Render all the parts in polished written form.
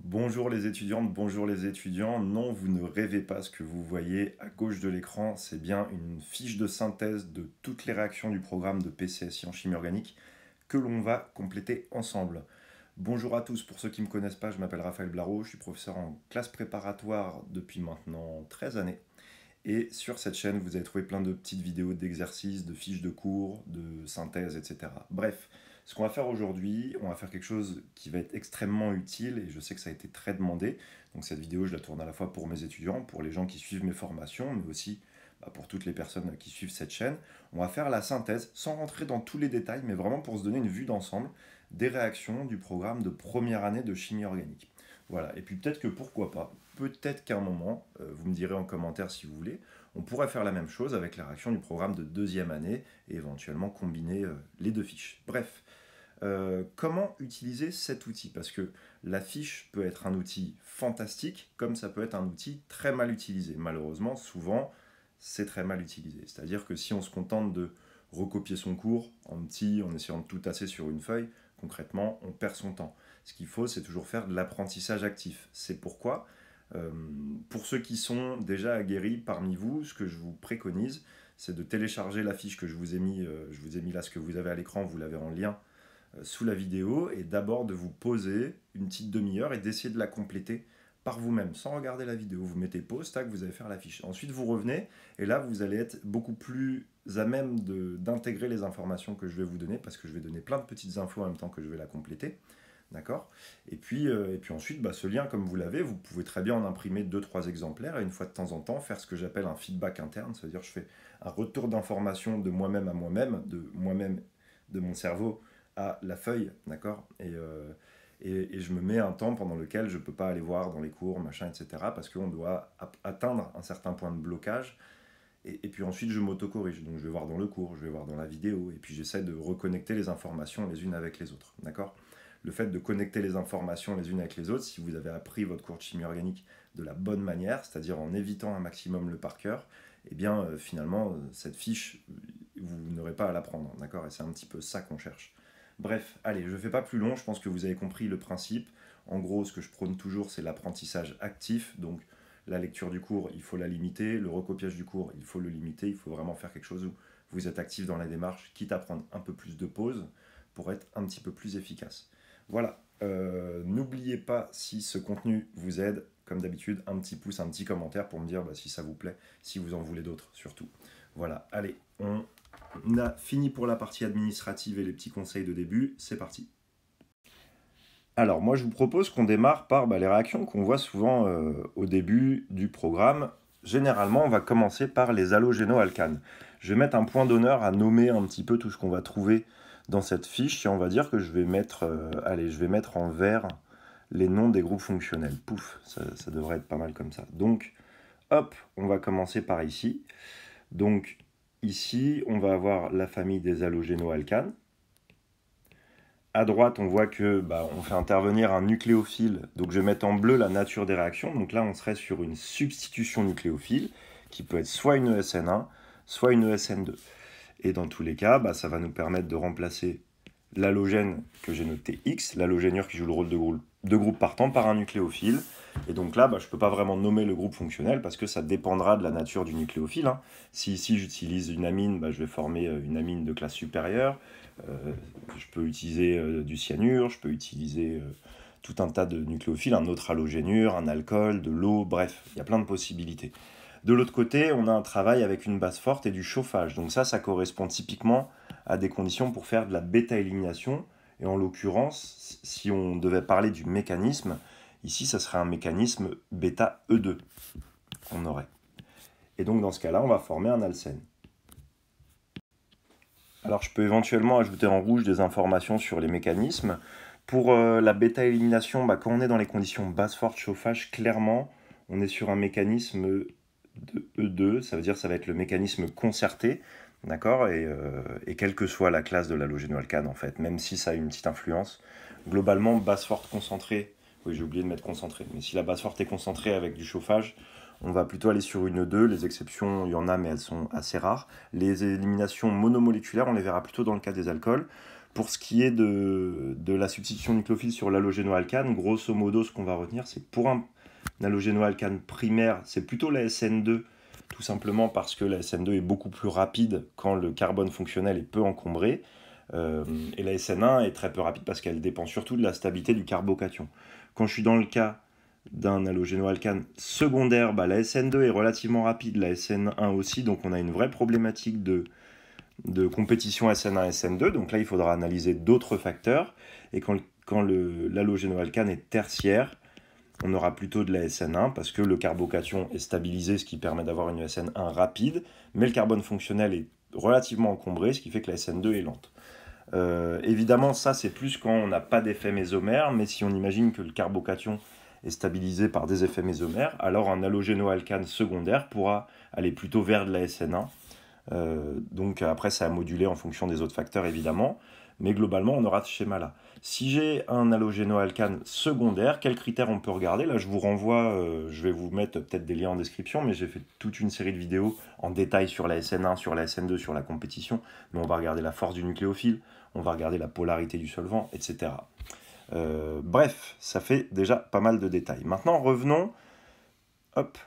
Bonjour les étudiantes, bonjour les étudiants. Non, vous ne rêvez pas, ce que vous voyez à gauche de l'écran, c'est bien une fiche de synthèse de toutes les réactions du programme de PCSI en chimie organique que l'on va compléter ensemble. Bonjour à tous, pour ceux qui ne me connaissent pas, je m'appelle Raphaël Blaro, je suis professeur en classe préparatoire depuis maintenant 13 années. Et sur cette chaîne, vous allez trouver plein de petites vidéos d'exercices, de fiches de cours, de synthèse, etc. Bref, ce qu'on va faire aujourd'hui, on va faire quelque chose qui va être extrêmement utile et je sais que ça a été très demandé. Donc cette vidéo, je la tourne à la fois pour mes étudiants, pour les gens qui suivent mes formations, mais aussi pour toutes les personnes qui suivent cette chaîne. On va faire la synthèse sans rentrer dans tous les détails, mais vraiment pour se donner une vue d'ensemble des réactions du programme de première année de chimie organique. Voilà, et puis peut-être que pourquoi pas, peut-être qu'à un moment, vous me direz en commentaire si vous voulez, on pourrait faire la même chose avec la réaction du programme de deuxième année et éventuellement combiner les deux fiches. Bref, comment utiliser cet outil? Parce que la fiche peut être un outil fantastique, comme ça peut être un outil très mal utilisé. Malheureusement, souvent, c'est très mal utilisé. C'est-à-dire que si on se contente de recopier son cours en petit, en essayant de tout tasser sur une feuille, concrètement, on perd son temps. Ce qu'il faut, c'est toujours faire de l'apprentissage actif. C'est pourquoi, euh, pour ceux qui sont déjà aguerris parmi vous, ce que je vous préconise, c'est de télécharger la fiche que je vous ai mis là, ce que vous avez à l'écran, vous l'avez en lien sous la vidéo, et d'abord de vous poser une petite demi-heure et d'essayer de la compléter par vous-même, sans regarder la vidéo. Vous mettez pause, tac, vous allez faire la fiche. Ensuite, vous revenez, et là, vous allez être beaucoup plus à même d'intégrer les informations que je vais vous donner, parce que je vais donner plein de petites infos en même temps que je vais la compléter. D'accord. Et puis ensuite, ce lien, comme vous l'avez, vous pouvez très bien en imprimer deux trois exemplaires et une fois de temps en temps faire ce que j'appelle un feedback interne, c'est-à-dire je fais un retour d'information de moi-même à moi-même, de mon cerveau à la feuille, d'accord, et je me mets un temps pendant lequel je ne peux pas aller voir dans les cours, machin, etc., parce qu'on doit atteindre un certain point de blocage, et puis ensuite je m'auto-corrige, donc je vais voir dans le cours, je vais voir dans la vidéo, et puis j'essaie de reconnecter les informations les unes avec les autres, d'accord. Le fait de connecter les informations les unes avec les autres, si vous avez appris votre cours de chimie organique de la bonne manière, c'est-à-dire en évitant un maximum le par cœur, et bien finalement, cette fiche, vous n'aurez pas à l'apprendre, d'accord. Et c'est un petit peu ça qu'on cherche. Bref, allez, je ne fais pas plus long, je pense que vous avez compris le principe. En gros, ce que je prône toujours, c'est l'apprentissage actif, donc la lecture du cours, il faut la limiter, le recopiage du cours, il faut le limiter, il faut vraiment faire quelque chose où vous êtes actif dans la démarche, quitte à prendre un peu plus de pause pour être un petit peu plus efficace. Voilà, n'oubliez pas, si ce contenu vous aide, comme d'habitude, un petit pouce, un petit commentaire pour me dire si ça vous plaît, si vous en voulez d'autres surtout. Voilà, allez, on a fini pour la partie administrative et les petits conseils de début, c'est parti. Alors moi je vous propose qu'on démarre par les réactions qu'on voit souvent au début du programme. Généralement on va commencer par les halogénoalcanes. Je vais mettre un point d'honneur à nommer un petit peu tout ce qu'on va trouver dans cette fiche et on va dire que je vais mettre, je vais mettre en vert les noms des groupes fonctionnels. Pouf, ça devrait être pas mal comme ça. Donc hop, on va commencer par ici. Donc ici on va avoir la famille des halogénoalcanes. À droite, on voit que on fait intervenir un nucléophile. Donc je vais mettre en bleu la nature des réactions. Donc là, on serait sur une substitution nucléophile qui peut être soit une ESN1, soit une ESN2. Et dans tous les cas, ça va nous permettre de remplacer l'halogène que j'ai noté X, l'halogénure qui joue le rôle de groupe partant, par un nucléophile. Et donc là, je ne peux pas vraiment nommer le groupe fonctionnel parce que ça dépendra de la nature du nucléophile. Hein. Si ici j'utilise une amine, je vais former une amine de classe supérieure. Je peux utiliser du cyanure, je peux utiliser tout un tas de nucléophiles, un autre halogénure, un alcool, de l'eau, bref, il y a plein de possibilités. De l'autre côté, on a un travail avec une base forte et du chauffage. Donc ça correspond typiquement à des conditions pour faire de la bêta-élimination. Et en l'occurrence, si on devait parler du mécanisme, ici, ça serait un mécanisme bêta E2 qu'on aurait. Et donc dans ce cas-là, on va former un alcène. Alors je peux éventuellement ajouter en rouge des informations sur les mécanismes. Pour la bêta-élimination, quand on est dans les conditions base forte chauffage, clairement, on est sur un mécanisme de E2, ça veut dire que ça va être le mécanisme concerté, d'accord, et quelle que soit la classe de l'halogénoalcane en fait, même si ça a une petite influence. Globalement, base forte concentrée, oui j'ai oublié de mettre concentré, mais si la base forte est concentrée avec du chauffage, on va plutôt aller sur une E2, les exceptions, il y en a, mais elles sont assez rares. Les éliminations monomoléculaires, on les verra plutôt dans le cas des alcools. Pour ce qui est de la substitution nucléophile sur l'halogénoalcane, grosso modo, ce qu'on va retenir, c'est que pour un halogénoalcane primaire, c'est plutôt la SN2, tout simplement parce que la SN2 est beaucoup plus rapide quand le carbone fonctionnel est peu encombré, et la SN1 est très peu rapide parce qu'elle dépend surtout de la stabilité du carbocation. Quand je suis dans le cas d'un halogénoalcane secondaire, la SN2 est relativement rapide, la SN1 aussi, donc on a une vraie problématique de compétition SN1 SN2, donc là il faudra analyser d'autres facteurs, et quand l'halogénoalcane est tertiaire, on aura plutôt de la SN1 parce que le carbocation est stabilisé, ce qui permet d'avoir une SN1 rapide, mais le carbone fonctionnel est relativement encombré, ce qui fait que la SN2 est lente. Évidemment, ça c'est plus quand on n'a pas d'effet mésomère, mais si on imagine que le carbocation est stabilisé par des effets mésomères, alors un halogénoalcane secondaire pourra aller plutôt vers de la SN1. Donc après, ça a modulé en fonction des autres facteurs évidemment, mais globalement, on aura ce schéma-là. Si j'ai un halogénoalcane secondaire, quels critères on peut regarder? Là, je vous renvoie, je vais vous mettre peut-être des liens en description, mais j'ai fait toute une série de vidéos en détail sur la SN1, sur la SN2, sur la compétition, mais on va regarder la force du nucléophile, on va regarder la polarité du solvant, etc. Bref, ça fait déjà pas mal de détails. Maintenant, revenons, hop,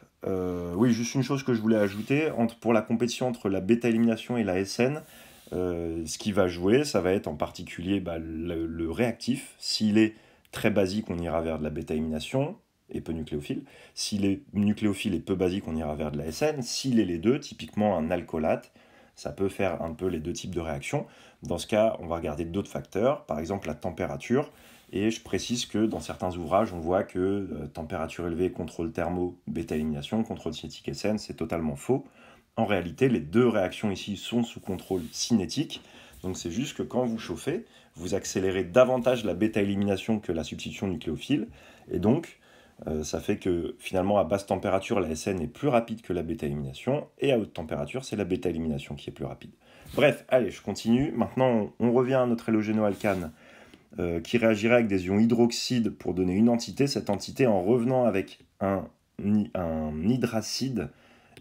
oui, juste une chose que je voulais ajouter, pour la compétition entre la bêta-élimination et la SN, ce qui va jouer, ça va être en particulier le réactif. S'il est très basique, on ira vers de la bêta-élimination et peu nucléophile. S'il est nucléophile et peu basique, on ira vers de la SN. S'il est les deux, typiquement un alcoolate, ça peut faire un peu les deux types de réactions. Dans ce cas, on va regarder d'autres facteurs, par exemple la température. Et je précise que dans certains ouvrages, on voit que température élevée, contrôle thermo, bêta-élimination, contrôle cinétique SN, c'est totalement faux. En réalité, les deux réactions ici sont sous contrôle cinétique. Donc c'est juste que quand vous chauffez, vous accélérez davantage la bêta-élimination que la substitution nucléophile. Et donc, ça fait que finalement, à basse température, la SN est plus rapide que la bêta-élimination. Et à haute température, c'est la bêta-élimination qui est plus rapide. Bref, allez, je continue. Maintenant, on revient à notre halogénoalcane qui réagirait avec des ions hydroxydes pour donner une entité. Cette entité, en revenant avec un hydracide,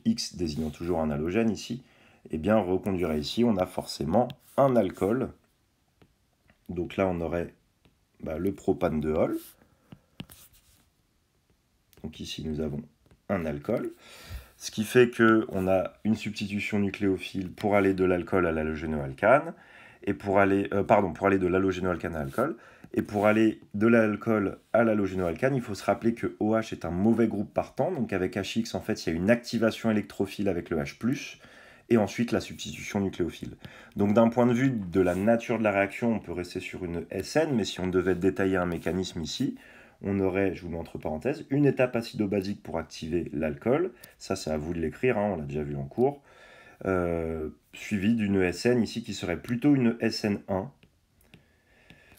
X désignant toujours un halogène ici, eh bien reconduirait ici, on a forcément un alcool. Donc là, on aurait le propane de Hall. Donc ici, nous avons un alcool. Ce qui fait qu'on a une substitution nucléophile pour aller de l'alcool à l'halogénoalcane, et pour aller de l'halogénoalcane à l'alcool. Et pour aller de l'alcool à l'halogénoalcane, il faut se rappeler que OH est un mauvais groupe partant. Donc avec HX, en fait, il y a une activation électrophile avec le H+, et ensuite la substitution nucléophile. Donc d'un point de vue de la nature de la réaction, on peut rester sur une SN, mais si on devait détailler un mécanisme ici, on aurait, je vous mets entre parenthèses, une étape acido-basique pour activer l'alcool. Ça, c'est à vous de l'écrire, on l'a déjà vu en cours. Suivi d'une SN ici qui serait plutôt une SN1.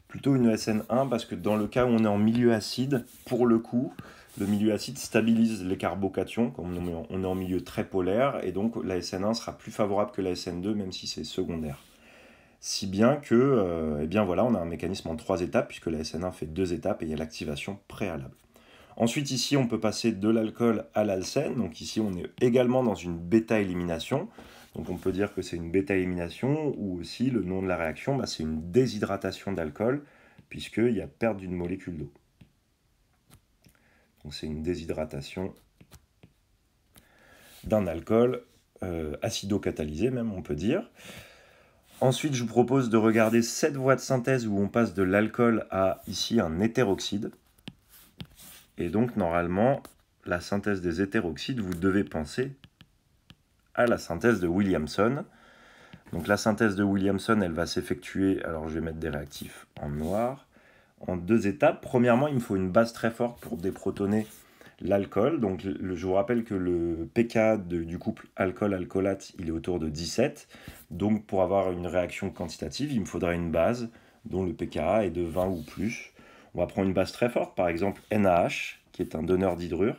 Plutôt une SN1 parce que dans le cas où on est en milieu acide, pour le coup, le milieu acide stabilise les carbocations, comme on est en milieu très polaire, et donc la SN1 sera plus favorable que la SN2, même si c'est secondaire. Si bien que, eh bien voilà, on a un mécanisme en 3 étapes, puisque la SN1 fait 2 étapes et il y a l'activation préalable. Ensuite, ici, on peut passer de l'alcool à l'alcène. Donc ici, on est également dans une bêta-élimination. Donc on peut dire que c'est une bêta-élimination, ou aussi le nom de la réaction, c'est une déshydratation d'alcool, puisqu'il y a perte d'une molécule d'eau. Donc c'est une déshydratation d'un alcool acido-catalysé, même on peut dire. Ensuite, je vous propose de regarder cette voie de synthèse où on passe de l'alcool à, ici, un hétéroxyde. Et donc, normalement, la synthèse des hétéroxydes, vous devez penser à la synthèse de Williamson. Donc, la synthèse de Williamson, elle va s'effectuer, alors je vais mettre des réactifs en noir, en 2 étapes. Premièrement, il me faut une base très forte pour déprotoner l'alcool. Donc, je vous rappelle que le pK du couple alcool-alcoolate, il est autour de 17. Donc, pour avoir une réaction quantitative, il me faudra une base dont le pKa est de 20 ou plus. On va prendre une base très forte, par exemple NaH, qui est un donneur d'hydrure.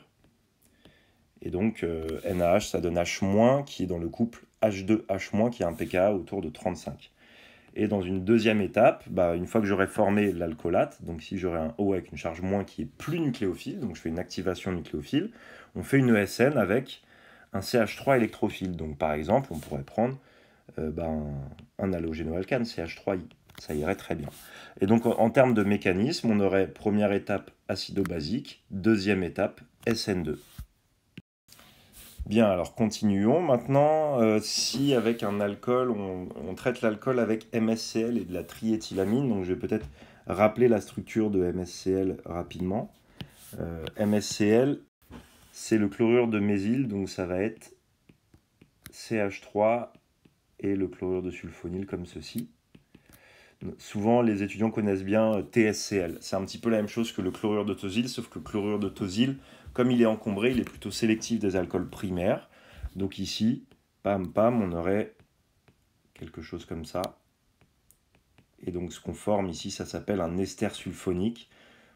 Et donc, NaH, ça donne H-, qui est dans le couple H2H-, qui a un pKa autour de 35. Et dans une deuxième étape, une fois que j'aurai formé l'alcoolate, donc si j'aurai un O avec une charge moins qui est plus nucléophile, donc je fais une activation nucléophile, on fait une ESN avec un CH3 électrophile. Donc par exemple, on pourrait prendre un halogénoalcane, CH3I. ça irait très bien. Et donc en termes de mécanisme, on aurait première étape acido-basique, deuxième étape SN2. Bien, alors continuons. Maintenant, si avec un alcool, on traite l'alcool avec MSCl et de la triéthylamine, donc je vais peut-être rappeler la structure de MSCl rapidement. MSCl, c'est le chlorure de mésyle, donc ça va être CH3 et le chlorure de sulfonyle comme ceci. Souvent, les étudiants connaissent bien TSCl. C'est un petit peu la même chose que le chlorure de tosyle, sauf que le chlorure de tosyle, comme il est encombré, il est plutôt sélectif des alcools primaires. Donc ici, pam, pam, on aurait quelque chose comme ça. Et donc ce qu'on forme ici, ça s'appelle un ester sulfonique.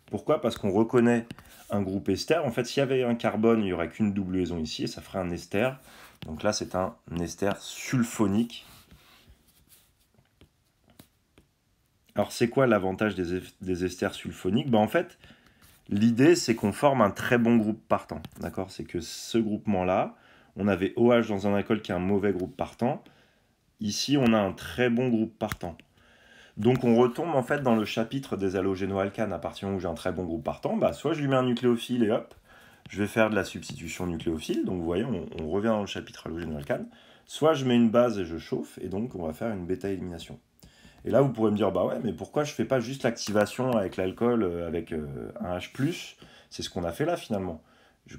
Pourquoi? Parce qu'on reconnaît un groupe ester. En fait, s'il y avait un carbone, il n'y aurait qu'une double liaison ici, et ça ferait un ester. Donc là, c'est un ester sulfonique. Alors, c'est quoi l'avantage des esters sulfoniques? En fait, l'idée, c'est qu'on forme un très bon groupe partant. D'accord? C'est que ce groupement-là, on avait OH dans un alcool qui est un mauvais groupe partant. Ici, on a un très bon groupe partant. Donc, on retombe en fait dans le chapitre des halogénoalcanes. À partir du moment où j'ai un très bon groupe partant, soit je lui mets un nucléophile et hop, je vais faire de la substitution nucléophile. Donc, vous voyez, on revient dans le chapitre halogénoalcane. Soit je mets une base et je chauffe, et donc on va faire une bêta-élimination. Et là, vous pourrez me dire, bah ouais, mais pourquoi je ne fais pas juste l'activation avec l'alcool, avec un H+. C'est ce qu'on a fait là, finalement.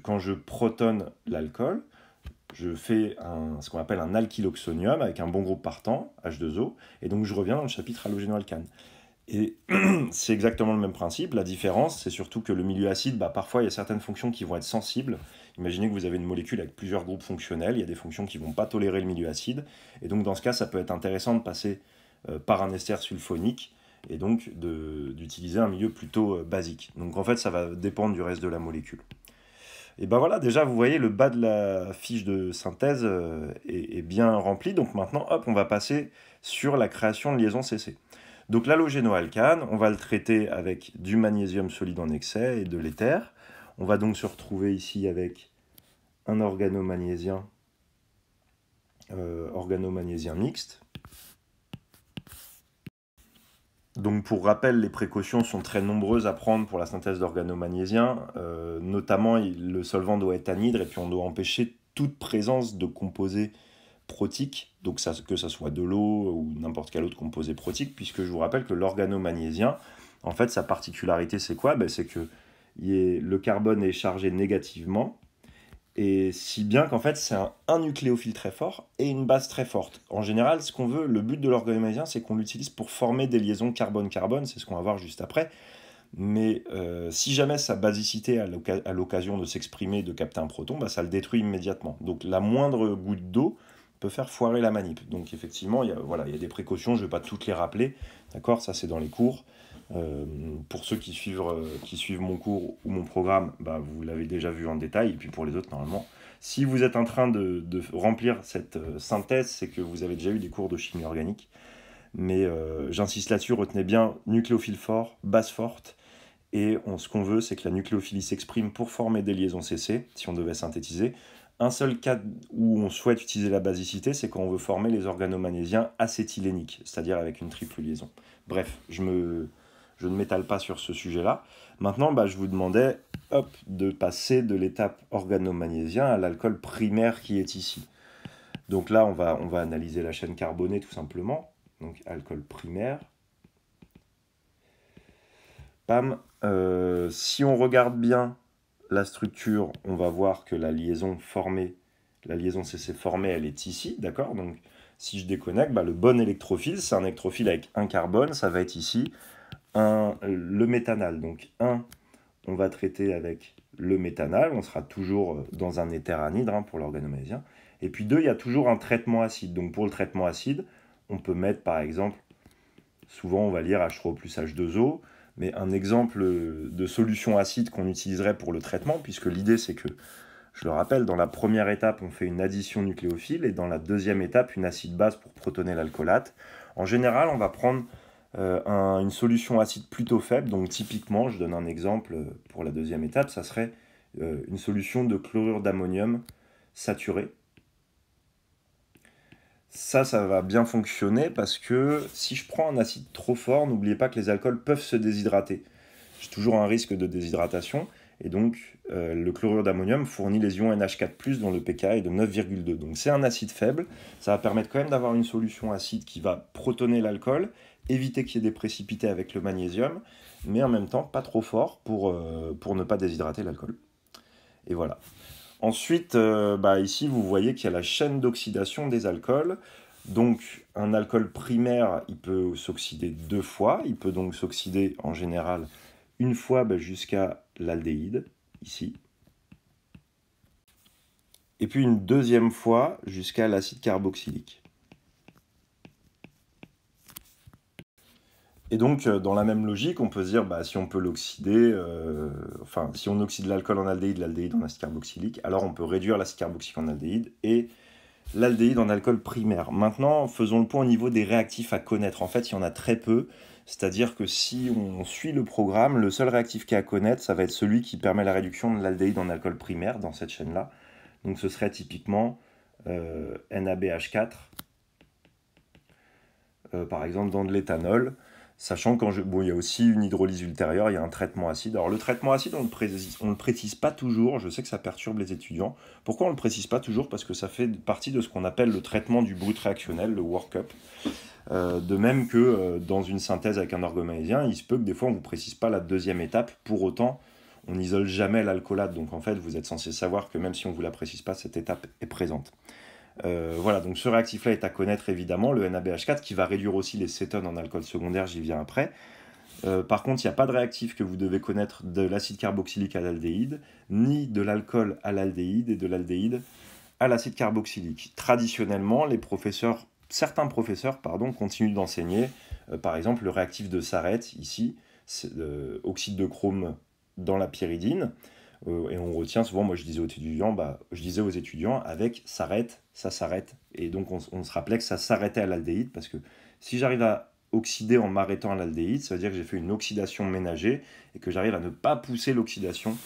Quand je protonne l'alcool, je fais ce qu'on appelle un alkyloxonium avec un bon groupe partant, H2O, et donc je reviens dans le chapitre halogénoalcane. Et c'est exactement le même principe. La différence, c'est surtout que le milieu acide, parfois, il y a certaines fonctions qui vont être sensibles. Imaginez que vous avez une molécule avec plusieurs groupes fonctionnels, il y a des fonctions qui ne vont pas tolérer le milieu acide, et donc dans ce cas, ça peut être intéressant de passer par un ester sulfonique, et donc d'utiliser un milieu plutôt basique. Donc en fait, ça va dépendre du reste de la molécule. Et ben voilà, déjà, vous voyez, le bas de la fiche de synthèse est bien rempli. Donc maintenant, hop, on va passer sur la création de liaisons CC. Donc l'halogénoalcane, on va le traiter avec du magnésium solide en excès et de l'éther. On va donc se retrouver ici avec un organomagnésium mixte. Donc pour rappel, les précautions sont très nombreuses à prendre pour la synthèse d'organomagnésiens. Notamment, le solvant doit être anhydre et puis on doit empêcher toute présence de composés protiques, donc que ça soit de l'eau ou n'importe quel autre composé protique, puisque je vous rappelle que l'organomagnésien, en fait, sa particularité, c'est quoi? C'est que le carbone est chargé négativement, et si bien qu'en fait, c'est un nucléophile très fort et une base très forte. En général, ce qu'on veut, le but de l'organomagnésium, c'est qu'on l'utilise pour former des liaisons carbone-carbone, c'est ce qu'on va voir juste après. Mais si jamais sa basicité a l'occasion de s'exprimer, de capter un proton, ça le détruit immédiatement. Donc la moindre goutte d'eau peut faire foirer la manip. Donc effectivement, il y a des précautions, je ne vais pas toutes les rappeler, d'accord? Ça c'est dans les cours. Pour ceux qui suivent mon cours ou mon programme, vous l'avez déjà vu en détail, et puis pour les autres, normalement, si vous êtes en train de remplir cette synthèse, c'est que vous avez déjà eu des cours de chimie organique. Mais j'insiste là-dessus, retenez bien nucléophile fort, base forte, et ce qu'on veut, c'est que la nucléophilie s'exprime pour former des liaisons CC, si on devait synthétiser. Un seul cas où on souhaite utiliser la basicité, c'est quand on veut former les organomagnésiens acétyléniques, c'est-à-dire avec une triple liaison. Bref, je ne m'étale pas sur ce sujet-là. Maintenant, je vous demandais de passer de l'étape organomagnésien à l'alcool primaire qui est ici. Donc là, on va analyser la chaîne carbonée tout simplement. Donc alcool primaire. Pam. Si on regarde bien la structure, on va voir que la liaison CC formée, elle est ici, d'accord? Donc si je déconnecte, le bon électrophile, c'est un électrophile avec un carbone, ça va être ici le méthanal. Donc on va traiter avec le méthanal, on sera toujours dans un éther anhydre pour l'organomagnésium. Et puis 2, il y a toujours un traitement acide. Donc pour le traitement acide, on peut mettre par exemple, souvent on va lire H3O plus H2O, mais un exemple de solution acide qu'on utiliserait pour le traitement, puisque l'idée c'est que, je le rappelle, dans la première étape, on fait une addition nucléophile, et dans la deuxième étape, une acide base pour protoner l'alcoolate. En général, on va prendre une solution acide plutôt faible, donc typiquement, je donne un exemple pour la deuxième étape, ça serait une solution de chlorure d'ammonium saturé. Ça va bien fonctionner parce que si je prends un acide trop fort, n'oubliez pas que les alcools peuvent se déshydrater. J'ai toujours un risque de déshydratation. Et donc, le chlorure d'ammonium fournit les ions NH4+, dont le pKa est de 9,2. Donc c'est un acide faible. Ça va permettre quand même d'avoir une solution acide qui va protoner l'alcool, éviter qu'il y ait des précipités avec le magnésium, mais en même temps pas trop fort pour ne pas déshydrater l'alcool. Et voilà. Ensuite, ici, vous voyez qu'il y a la chaîne d'oxydation des alcools. Donc, un alcool primaire, il peut s'oxyder 2 fois. Il peut donc s'oxyder en général une fois jusqu'à l'aldéhyde, ici. Et puis une deuxième fois jusqu'à l'acide carboxylique. Et donc, dans la même logique, on peut se dire, si on peut l'oxyder, si on oxyde l'alcool en aldéhyde, l'aldéhyde en acide carboxylique, alors on peut réduire l'acide carboxylique en aldéhyde et l'aldéhyde en alcool primaire. Maintenant, faisons le point au niveau des réactifs à connaître. En fait, il y en a très peu, c'est-à-dire que si on suit le programme, le seul réactif qui est à connaître, ça va être celui qui permet la réduction de l'aldéhyde en alcool primaire dans cette chaîne-là. Donc ce serait typiquement NaBH4, par exemple dans de l'éthanol. Sachant qu'il y a aussi une hydrolyse ultérieure, il y a un traitement acide. Alors le traitement acide, on ne le précise pas toujours, je sais que ça perturbe les étudiants. Pourquoi on ne le précise pas toujours? Parce que ça fait partie de ce qu'on appelle le traitement du brut réactionnel, le workup. De même que dans une synthèse avec un organomagnésium, il se peut que des fois on ne vous précise pas la deuxième étape, pour autant on n'isole jamais l'alcoolate. Donc en fait vous êtes censé savoir que même si on ne vous la précise pas, cette étape est présente. Voilà, donc ce réactif-là est à connaître évidemment, le NaBH4, qui va réduire aussi les cétones en alcool secondaire, j'y viens après. Par contre, il n'y a pas de réactif que vous devez connaître de l'acide carboxylique à l'aldéhyde, ni de l'alcool à l'aldéhyde et de l'aldéhyde à l'acide carboxylique. Traditionnellement, certains professeurs continuent d'enseigner, par exemple, le réactif de Sarrett, ici, oxyde de chrome dans la pyridine. Et on retient souvent, moi je disais aux étudiants, avec s'arrête, ça s'arrête. Et donc on se rappelait que ça s'arrêtait à l'aldéhyde, parce que si j'arrive à oxyder en m'arrêtant à l'aldéhyde, ça veut dire que j'ai fait une oxydation ménagée et que j'arrive à ne pas pousser l'oxydation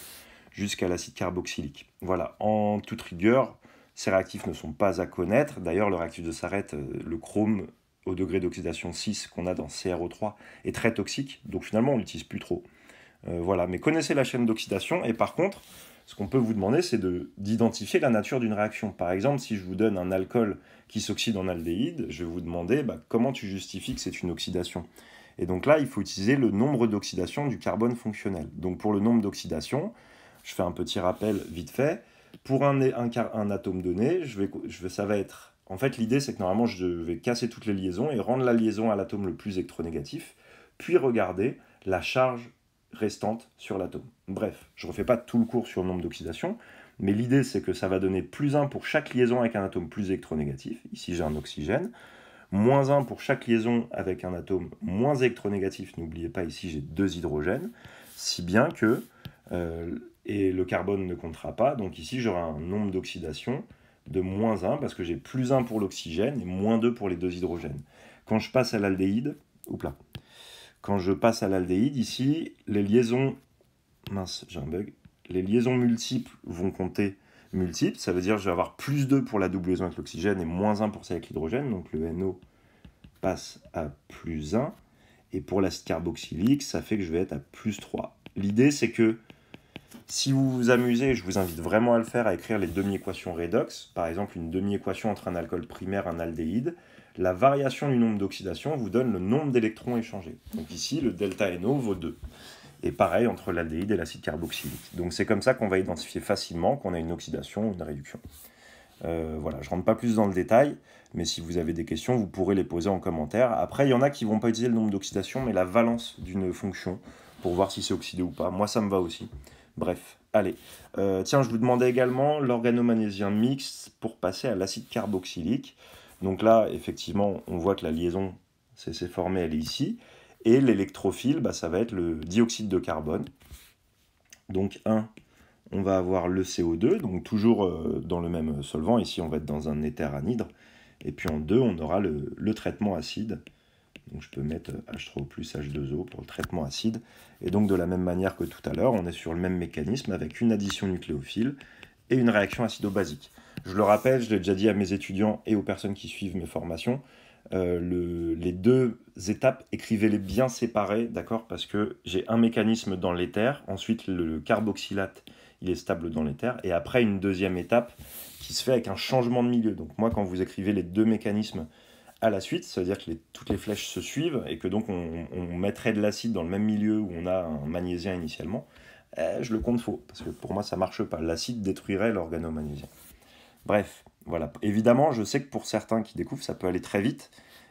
jusqu'à l'acide carboxylique. Voilà, en toute rigueur, ces réactifs ne sont pas à connaître. D'ailleurs, le réactif de Sarrett, le chrome au degré d'oxydation 6 qu'on a dans CrO3 est très toxique, donc finalement on ne l'utilise plus trop. Voilà, mais connaissez la chaîne d'oxydation, et par contre, ce qu'on peut vous demander, c'est d'identifier la nature d'une réaction. Par exemple, si je vous donne un alcool qui s'oxyde en aldéhyde, je vais vous demander comment tu justifies que c'est une oxydation. Et donc là, il faut utiliser le nombre d'oxydation du carbone fonctionnel. Donc pour le nombre d'oxydation, je fais un petit rappel vite fait. Pour un atome donné, ça va être... En fait, l'idée, c'est que normalement, je vais casser toutes les liaisons et rendre la liaison à l'atome le plus électronégatif, puis regarder la charge restante sur l'atome. Bref, je ne refais pas tout le cours sur le nombre d'oxydation, mais l'idée c'est que ça va donner plus 1 pour chaque liaison avec un atome plus électronégatif, ici j'ai un oxygène, moins 1 pour chaque liaison avec un atome moins électronégatif, n'oubliez pas ici j'ai 2 hydrogènes, si bien que, et le carbone ne comptera pas, donc ici j'aurai un nombre d'oxydation de moins 1 parce que j'ai plus 1 pour l'oxygène et moins 2 pour les 2 hydrogènes. Quand je passe à l'aldéhyde, quand je passe à l'aldéhyde, ici, les liaisons... Mince, j'ai un bug. Les liaisons multiples vont compter multiples. Ça veut dire que je vais avoir plus 2 pour la double liaison avec l'oxygène et moins 1 pour celle avec l'hydrogène. Donc le NO passe à plus 1. Et pour l'acide carboxylique, ça fait que je vais être à plus 3. L'idée, c'est que si vous vous amusez, je vous invite vraiment à le faire, à écrire les demi-équations redox. Par exemple, une demi-équation entre un alcool primaire et un aldéhyde. La variation du nombre d'oxydation vous donne le nombre d'électrons échangés. Donc ici, le delta NO vaut 2. Et pareil entre l'aldéhyde et l'acide carboxylique. Donc c'est comme ça qu'on va identifier facilement qu'on a une oxydation ou une réduction. Voilà, je ne rentre pas plus dans le détail, mais si vous avez des questions, vous pourrez les poser en commentaire. Après, il y en a qui ne vont pas utiliser le nombre d'oxydation, mais la valence d'une fonction, pour voir si c'est oxydé ou pas. Moi, ça me va aussi. Bref, allez. Tiens, je vous demandais également l'organomagnésium mixte pour passer à l'acide carboxylique. Donc là, effectivement, on voit que la liaison s'est formée, elle est ici. Et l'électrophile, ça va être le dioxyde de carbone. Donc 1, on va avoir le CO2, donc toujours dans le même solvant. Ici, on va être dans un éther anhydre. Et puis en 2, on aura le traitement acide. Donc je peux mettre H3O plus H2O pour le traitement acide. Et donc de la même manière que tout à l'heure, on est sur le même mécanisme avec une addition nucléophile et une réaction acido-basique. Je le rappelle, je l'ai déjà dit à mes étudiants et aux personnes qui suivent mes formations, les deux étapes, écrivez-les bien séparées, d'accord? Parce que j'ai un mécanisme dans l'éther, ensuite le carboxylate, il est stable dans l'éther, et après une deuxième étape qui se fait avec un changement de milieu. Donc moi, quand vous écrivez les deux mécanismes à la suite, ça veut dire que toutes les flèches se suivent, et que donc on mettrait de l'acide dans le même milieu où on a un magnésien initialement, je le compte faux, parce que pour moi ça marche pas. L'acide détruirait l'organomagnésium. Bref, voilà. Évidemment, je sais que pour certains qui découvrent, ça peut aller très vite,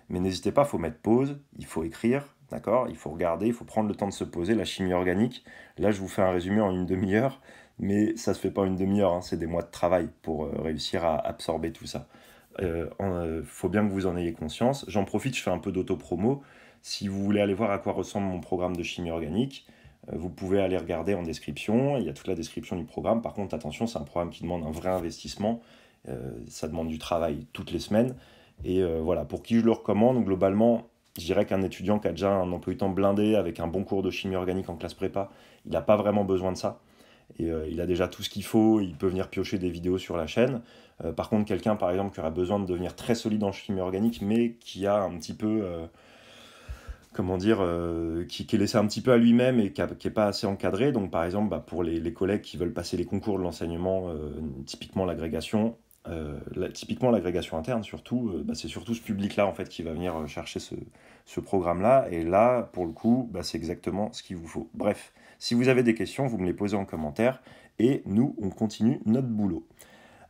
mais n'hésitez pas, il faut mettre pause, il faut écrire, d'accord? Il faut regarder, il faut prendre le temps de se poser. La chimie organique, là, je vous fais un résumé en une demi-heure, mais ça se fait pas en une demi-heure, hein, c'est des mois de travail pour réussir à absorber tout ça. Faut bien que vous en ayez conscience. J'en profite, je fais un peu d'auto-promo. Si vous voulez aller voir à quoi ressemble mon programme de chimie organique, vous pouvez aller regarder en description. Il y a toute la description du programme. Par contre, attention, c'est un programme qui demande un vrai investissement. Ça demande du travail toutes les semaines. Et voilà, pour qui je le recommande, globalement, je dirais qu'un étudiant qui a déjà un emploi du temps blindé avec un bon cours de chimie organique en classe prépa, il n'a pas vraiment besoin de ça. Et il a déjà tout ce qu'il faut, il peut venir piocher des vidéos sur la chaîne. Par contre, quelqu'un, par exemple, qui aura besoin de devenir très solide en chimie organique, mais qui a un petit peu, comment dire, qui est laissé un petit peu à lui-même et qui n'est pas assez encadré. Donc, par exemple, pour les collègues qui veulent passer les concours de l'enseignement, typiquement l'agrégation, interne surtout, c'est surtout ce public-là en fait qui va venir chercher ce programme-là. Et là, pour le coup, c'est exactement ce qu'il vous faut. Bref, si vous avez des questions, vous me les posez en commentaire et nous, on continue notre boulot.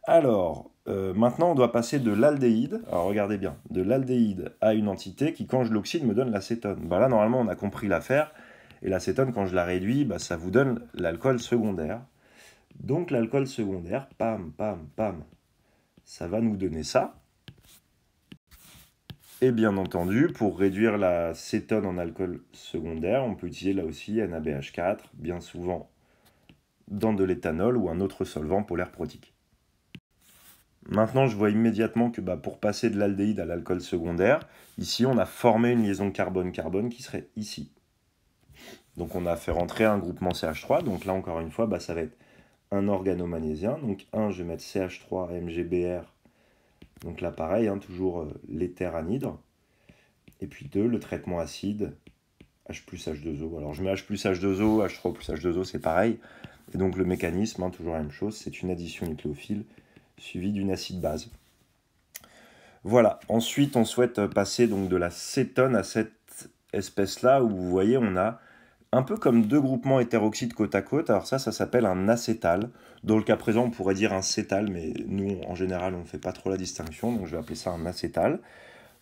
Alors, maintenant, on doit passer de l'aldéhyde, alors regardez bien, de l'aldéhyde à une entité qui, quand je l'oxyde, me donne l'acétone. Là, normalement, on a compris l'affaire. Et l'acétone, quand je la réduis, ça vous donne l'alcool secondaire. Donc, l'alcool secondaire, pam, pam, pam, ça va nous donner ça. Et bien entendu, pour réduire la cétone en alcool secondaire, on peut utiliser là aussi NaBH4, bien souvent dans de l'éthanol ou un autre solvant polaire protique. Maintenant, je vois immédiatement que pour passer de l'aldéhyde à l'alcool secondaire, ici on a formé une liaison carbone-carbone qui serait ici. Donc on a fait rentrer un groupement CH3, donc là encore une fois, ça va être un organomagnésium. Donc 1, je vais mettre CH3 MgBr. Donc là, pareil, toujours l'éther anhydre. Et puis 2, le traitement acide, H plus H2O. Alors je mets H plus H2O, H3 plus H2O, c'est pareil. Et donc le mécanisme, toujours la même chose, c'est une addition nucléophile suivie d'une acide-base. Voilà, ensuite on souhaite passer donc de la cétone à cette espèce-là, où vous voyez, on a un peu comme deux groupements hétéroxydes côte à côte. Alors ça s'appelle un acétal. Dans le cas présent, on pourrait dire un cétal, mais nous, en général, on ne fait pas trop la distinction, donc je vais appeler ça un acétal.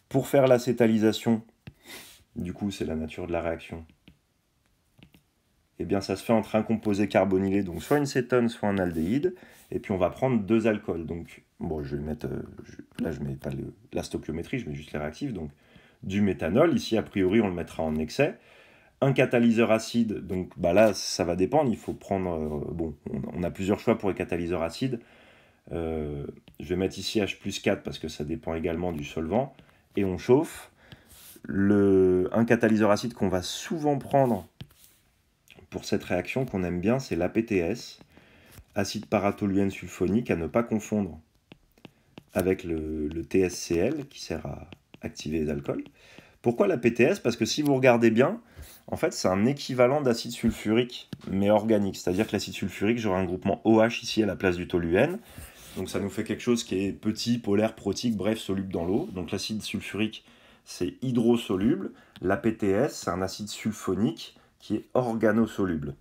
Pour faire l'acétalisation, du coup, c'est la nature de la réaction. Eh bien, ça se fait entre un composé carbonylé, donc soit une cétone, soit un aldéhyde, et puis on va prendre deux alcools. Donc, bon, je vais mettre, là, je ne mets pas la stoichiométrie, je mets juste les réactifs, donc du méthanol. Ici, a priori, on le mettra en excès. Un catalyseur acide, donc là, ça va dépendre, il faut prendre... on a plusieurs choix pour les catalyseurs acides. Je vais mettre ici H plus 4 parce que ça dépend également du solvant. Et on chauffe. Un catalyseur acide qu'on va souvent prendre pour cette réaction, qu'on aime bien, c'est l'APTS, acide paratoluène sulfonique, à ne pas confondre avec le TSCl, qui sert à activer les alcools. Pourquoi l'APTS? Parce que si vous regardez bien, en fait, c'est un équivalent d'acide sulfurique, mais organique. C'est-à-dire que l'acide sulfurique, j'aurai un groupement OH ici à la place du toluène. Donc ça nous fait quelque chose qui est petit, polaire, protique, bref, soluble dans l'eau. Donc l'acide sulfurique, c'est hydrosoluble. L'APTS, c'est un acide sulfonique qui est organosoluble.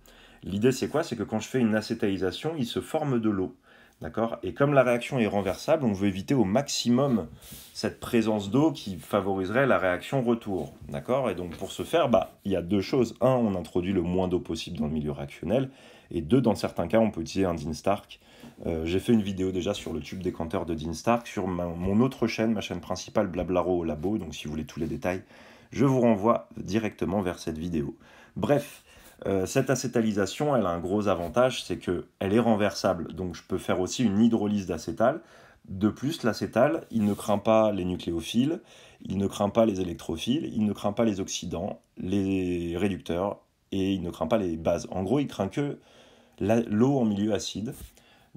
L'idée, c'est quoi? C'est que quand je fais une acétalisation, il se forme de l'eau. D'accord? Et comme la réaction est renversable, on veut éviter au maximum cette présence d'eau qui favoriserait la réaction retour. D'accord? Et donc pour ce faire, il y a deux choses. Un, on introduit le moins d'eau possible dans le milieu réactionnel. Et deux, dans certains cas, on peut utiliser un Dean Stark. J'ai fait une vidéo déjà sur le tube décanteur de Dean Stark, sur mon autre chaîne, ma chaîne principale, Blablaro au labo. Donc si vous voulez tous les détails, je vous renvoie directement vers cette vidéo. Bref. Cette acétalisation, elle a un gros avantage, c'est qu'elle est renversable, donc je peux faire aussi une hydrolyse d'acétal. De plus, l'acétal, il ne craint pas les nucléophiles, il ne craint pas les électrophiles, il ne craint pas les oxydants, les réducteurs, et il ne craint pas les bases. En gros, il craint que l'eau en milieu acide.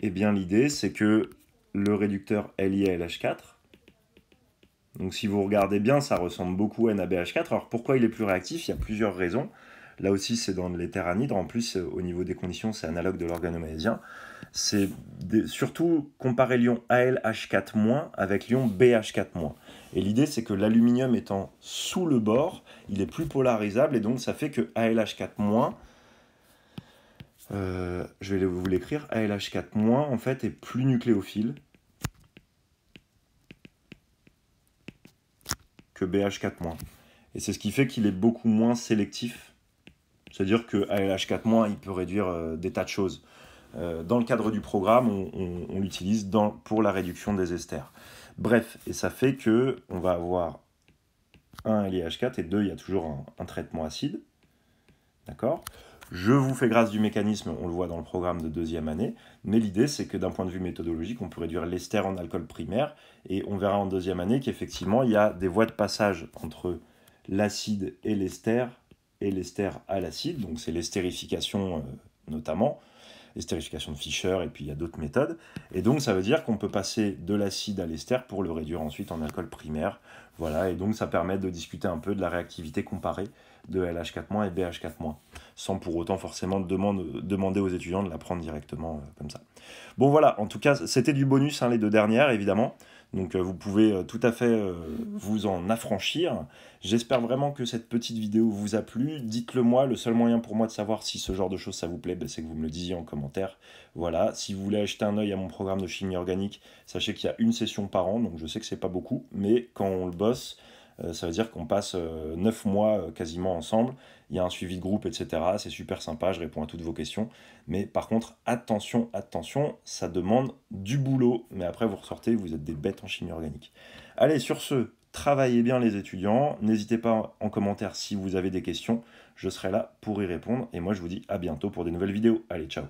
Eh bien, l'idée, c'est que le réducteur LiALH4, donc si vous regardez bien, ça ressemble beaucoup à NaBH4. Alors pourquoi il est plus réactif? Il y a plusieurs raisons. Là aussi, c'est dans de l'éther-anhydre. En plus, au niveau des conditions, c'est analogue de l'organomagnésia. C'est surtout comparer l'ion AlH4- avec l'ion BH4-. Et l'idée, c'est que l'aluminium étant sous le bord, il est plus polarisable, et donc ça fait que AlH4-, je vais vous l'écrire, AlH4- en fait est plus nucléophile que BH4-. Et c'est ce qui fait qu'il est beaucoup moins sélectif. C'est-à-dire que AlH4-, il peut réduire des tas de choses. Dans le cadre du programme, on l'utilise pour la réduction des esters. Bref, et ça fait que on va avoir un LiH4 et deux, il y a toujours un traitement acide. D'accord? Je vous fais grâce du mécanisme, on le voit dans le programme de deuxième année, mais l'idée c'est que d'un point de vue méthodologique, on peut réduire l'ester en alcool primaire, et on verra en deuxième année qu'effectivement il y a des voies de passage entre l'acide et l'ester à l'acide, donc c'est l'estérification notamment, l'estérification de Fischer, et puis il y a d'autres méthodes, et donc ça veut dire qu'on peut passer de l'acide à l'ester pour le réduire ensuite en alcool primaire, voilà, et donc ça permet de discuter un peu de la réactivité comparée de LH4- et BH4-, sans pour autant forcément demander aux étudiants de l'apprendre directement comme ça. Bon voilà, en tout cas, c'était du bonus, hein, les deux dernières, évidemment. Donc vous pouvez tout à fait vous en affranchir. J'espère vraiment que cette petite vidéo vous a plu. Dites-le moi, le seul moyen pour moi de savoir si ce genre de choses ça vous plaît, c'est que vous me le disiez en commentaire. Voilà, si vous voulez jeter un œil à mon programme de chimie organique, sachez qu'il y a une session par an, donc je sais que c'est pas beaucoup, mais quand on le bosse, ça veut dire qu'on passe 9 mois quasiment ensemble. Il y a un suivi de groupe, etc. C'est super sympa, je réponds à toutes vos questions. Mais par contre, attention, attention, ça demande du boulot. Mais après, vous ressortez, vous êtes des bêtes en chimie organique. Allez, sur ce, travaillez bien les étudiants. N'hésitez pas en commentaire si vous avez des questions. Je serai là pour y répondre. Et moi, je vous dis à bientôt pour des nouvelles vidéos. Allez, ciao!